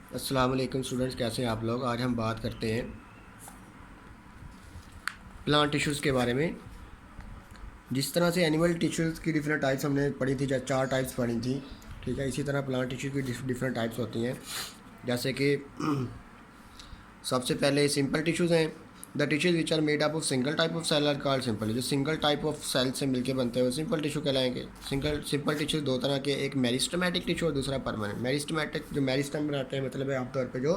अस्सलाम वालेकुम स्टूडेंट्स, कैसे हैं आप लोग। आज हम बात करते हैं प्लांट टिश्यूज़ के बारे में। जिस तरह से एनिमल टिश्यूज़ की डिफरेंट टाइप्स हमने पढ़ी थी, जब 4 टाइप्स पढ़ी थी, ठीक है, इसी तरह प्लांट टिश्यू की डिफरेंट टाइप्स होती हैं। जैसे कि सबसे पहले सिंपल टिश्यूज़ हैं। The tissues which are made up of single type of cell are called simple. जो सिंगल टाइप ऑफ सेल से मिलकर बनते हैं वो सिंपल टिश्यू कहलाएंगे। सिंपल टिश्यूज दो तरह के, एक मेरिस्टेमेटिक टिश्यू और दूसरा परमानेंट। मेरिस्टेमेटिक जो मेरिस्टम बनाते हैं, मतलब है आमतौर पर जो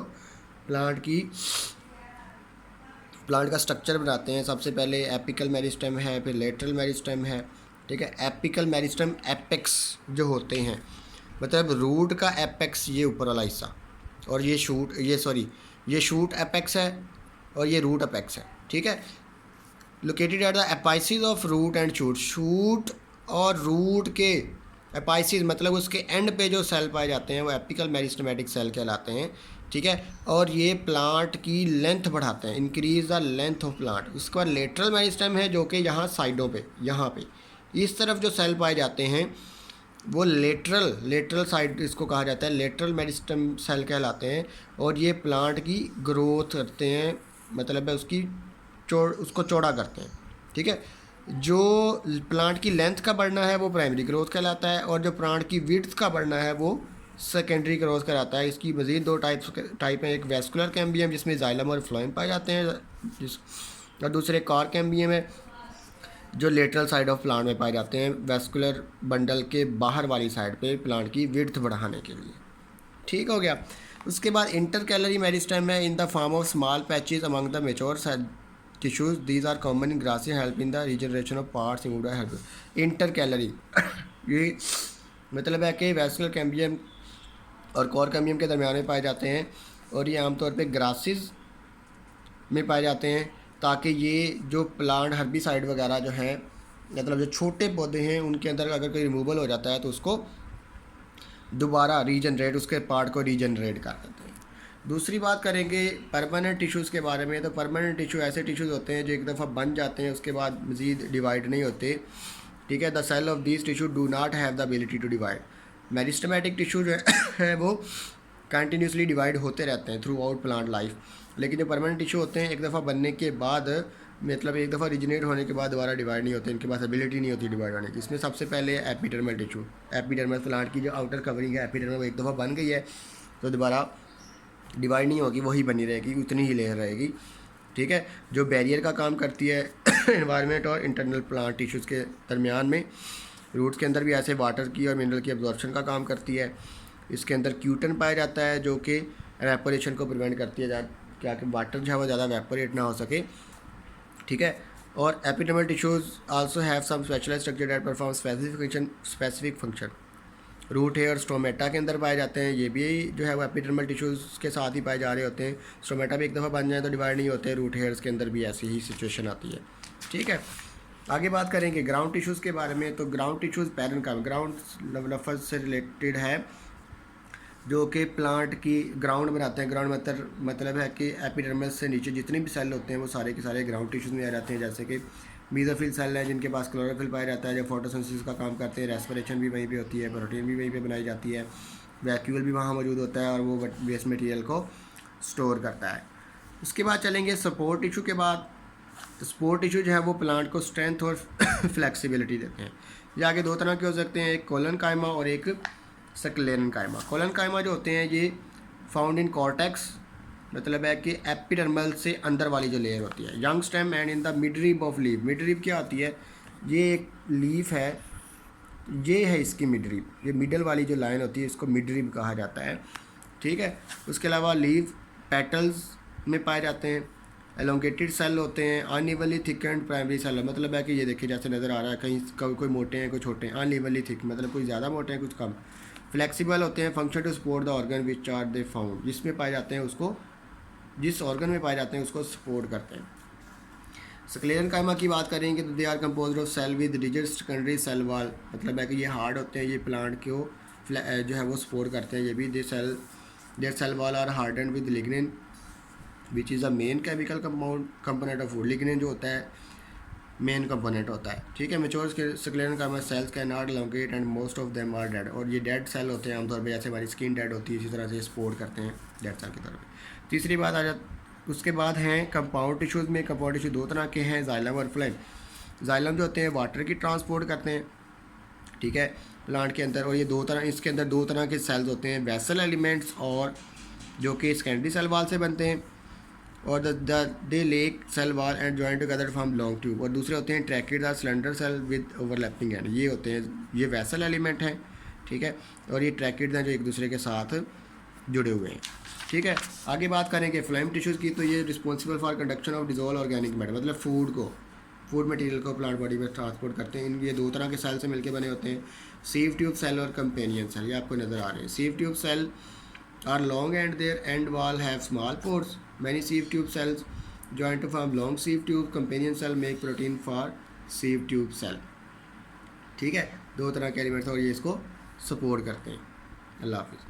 प्लांट का स्ट्रक्चर बनाते हैं। सबसे पहले एपिकल मेरिस्टेम है, फिर लेटरल मेरिस्टेम है, ठीक है। एपिकल मेरिस्टेम एपेक्स जो होते हैं, मतलब रूट का एपेक्स ये ऊपर वाला हिस्सा, और ये शूट एपेक्स है और ये रूट एपेक्स है, ठीक है। Located at the apices of root and shoot और रूट के एपाइसिस, मतलब उसके एंड पे जो सेल पाए जाते हैं वो एपिकल मेरिस्टेमेटिक सेल कहलाते हैं, ठीक है। और ये प्लांट की लेंथ बढ़ाते हैं, increase the length of plant. उसके बाद लेटरल मेरिस्टेम है, जो कि यहाँ साइडों पे, यहाँ पे इस तरफ जो सेल पाए जाते हैं वो लेटरल साइड इसको कहा जाता है, लेटरल मेरिस्टेम सेल कहलाते हैं। और ये प्लांट की ग्रोथ करते हैं, मतलब है उसको चौड़ा करते हैं, ठीक है। जो प्लांट की लेंथ का बढ़ना है वो प्राइमरी ग्रोथ कहलाता है, और जो प्लांट की विड्थ का बढ़ना है वो सेकेंडरी ग्रोथ कराता है। इसकी मज़ीद दो टाइप हैं। एक वेस्कुलर कैम्बियम जिसमें जाइलम और फ्लोएम पाए जाते हैं, और दूसरे कार कैम्बियम है जो लेटरल साइड ऑफ प्लांट में पाए जाते हैं, वेस्कुलर बंडल के बाहर वाली साइड पे प्लांट की विड्थ बढ़ाने के लिए, ठीक हो गया। उसके बाद इंटर कैलरी मेरिस्टेम है, in the form of small patches among the mature tissues. These are common in grassy, help in the regeneration of parts in help. Intercalary ये मतलब है कि वेस्कुलर कैम्बियम और कोर कैम्बियम के दरमियान में पाए जाते हैं, और ये आमतौर पे ग्रासेस में पाए जाते हैं, ताकि ये जो प्लांट हर्बिसाइड वगैरह जो है, मतलब जो छोटे पौधे हैं उनके अंदर अगर कोई रिमूवल हो जाता है तो उसको दोबारा रीजनरेट, उसके पार्ट को रीजनरेट कर देते हैं। दूसरी बात करेंगे परमानेंट टिश्यूज़ के बारे में। तो परमानेंट टिश्यू ऐसे टिश्यूज़ होते हैं जो एक दफ़ा बन जाते हैं, उसके बाद मज़ीद डिवाइड नहीं होते, ठीक है। The cell of these tissue do not have the ability to divide. Meristematic tissue जो है वो कंटिन्यूसली डिवाइड होते रहते हैं थ्रू आउट प्लांट लाइफ। लेकिन जो परमानेंट टिश्यू होते हैं एक दफ़ा बनने के बाद, मतलब एक दफ़ा रिजनेट होने के बाद दोबारा डिवाइड नहीं होते, इनके पास एबिलिटी नहीं होती डिवाइड होने की। इसमें सबसे पहले एपिडर्मल टिश्यू। एपिडर्मल प्लांट की जो आउटर कवरिंग है एपिडर्मल, वो एक दफ़ा बन गई है तो दोबारा डिवाइड नहीं होगी, वही बनी रहेगी, उतनी ही लेयर रहेगी, ठीक है। जो बैरियर का काम करती है एनवायरनमेंट और इंटरनल प्लांट टिश्यूज़ के दरमियान में। रूट्स के अंदर भी ऐसे वाटर की और मिनरल की एब्जॉर्प्शन का काम करती है। इसके अंदर क्यूटन पाया जाता है जो कि एवेपोरेशन को प्रिवेंट करती है, क्या कि वाटर जो है वो ज़्यादा एवेपोरेट ना हो सके, ठीक है। और epidermal tissues also have some specialised structure that perform specific function. Root hair stomata के अंदर पाए जाते हैं, ये भी जो है वो एपिडर्मल टिश्यूज़ के साथ ही पाए जा रहे होते हैं। स्टोमेटा भी एक दफ़ा बन जाए तो डिवाइड नहीं होते, रूट हेयर्स के अंदर भी ऐसी ही सिचुएशन आती है, ठीक है। आगे बात करेंगे ग्राउंड टिश्यूज़ के बारे में। तो ग्राउंड टिश्यूज़ पैरेन्काइमा, ग्राउंड लफ्ज़ से रिलेटेड है, जो कि प्लांट की ग्राउंड बनाते हैं। ग्राउंड मतलब है कि एपिडर्मल से नीचे जितने भी सेल होते हैं वो सारे के सारे ग्राउंड टिश्यूज़ में आ जाते हैं। जैसे कि मीज़ोफिल सेल है जिनके पास क्लोरोफिल पाया जाता है, जो फोटोसिंथेसिस का काम करते हैं। रेस्पिरेशन भी वहीं पे होती है, प्रोटीन भी वहीं पे बनाई जाती है, वैक्यूल भी वहाँ मौजूद होता है और वो वेस्ट मटेरियल को स्टोर करता है। उसके बाद चलेंगे सपोर्ट टिश्यू के बाद। तो सपोर्ट टिश्यू जो है वो प्लांट को स्ट्रेंथ और फ्लेक्सिबिलिटी देते हैं। ये आगे दो तरह के हो सकते हैं, एक कोलन कायमा और एक सक्लेरन कायमा। कोलन कायमा जो होते हैं ये फाउंड इन कॉर्टेक्स, मतलब है कि एपिडर्मल से अंदर वाली जो लेयर होती है, young stem and in the midrib of leaf. Midrib क्या होती है, ये एक लीफ है, ये है इसकी मिडरिब, ये मिडल वाली जो लाइन होती है इसको मिडरिब कहा जाता है, ठीक है। उसके अलावा लीफ पेटल्स में पाए जाते हैं। एलोंगेटेड सेल होते हैं, अनइवनली थिकेंड प्राइमरी सेल, मतलब है कि ये देखिए जैसे नज़र आ रहा है, कहीं कोई मोटे हैं कोई छोटे हैं। अनइवनली थिक मतलब कोई ज़्यादा मोटे हैं कुछ कम। फ्लेक्सिबल होते हैं, function to support the organ which are they found, जिसमें पाए जाते हैं उसको, जिस ऑर्गन में पाए जाते हैं उसको सपोर्ट करते हैं। सक्लेरन कायमा की बात करेंगे तो they are compose of cell with rigid secondary cell wall, मतलब है कि ये हार्ड होते हैं, ये प्लांट को जो है वो सपोर्ट करते हैं। ये भी their cell wall are harden with lignin which is a main chemical component of food. Lignin जो होता है मेन कंपोनेंट होता है, ठीक है। Mature sclerenchyma cells can not elongate and most of them are dead, और ये डेड सेल होते हैं आमतौर पे, जैसे हमारी स्किन डेड होती है इसी तरह से सपोर्ट करते हैं डेड सेल की तरफ। तीसरी बात आ जाती, उसके बाद हैं कंपाउंड टिश्यूज़ में। कंपाउंड टिश्यू दो तरह के हैं, जाइलम और फ्लेम। जाइलम जो होते हैं वाटर की ट्रांसपोर्ट करते हैं, ठीक है, प्लांट के अंदर, और ये दो तरह, इसके अंदर दो तरह के सेल्स होते हैं, वेसल एलिमेंट्स और जो कि सेकेंडरी सेल वाल से बनते हैं, और they lack cell wall and joint together from long tube, और दूसरे होते हैं ट्रैकेड और cylinder cell with overlapping end. ये होते हैं, ये वेसल एलिमेंट हैं, ठीक है, और ये ट्रैकेड हैं जो एक दूसरे के साथ जुड़े हुए हैं, ठीक है। आगे बात करेंगे फ्लेम टिश्यूज़ की, तो ये responsible for conduction of dissolve organic matter, मतलब फूड मटेरियल को प्लांट बॉडी में ट्रांसपोर्ट करते हैं। इन ये दो तरह के सेल से मिलकर बने होते हैं, सीव ट्यूब सेल और कंपेनियन सेल, ये आपको नज़र आ रहे हैं। Sieve tube cell are long and their end wall have small pores, many sieve tube cells joint to form long sieve tube, companion cell make protein for sieve tube cell, ठीक है। दो तरह के एलिमेंट्स और ये इसको support करते हैं। अल्लाह हाफिज़।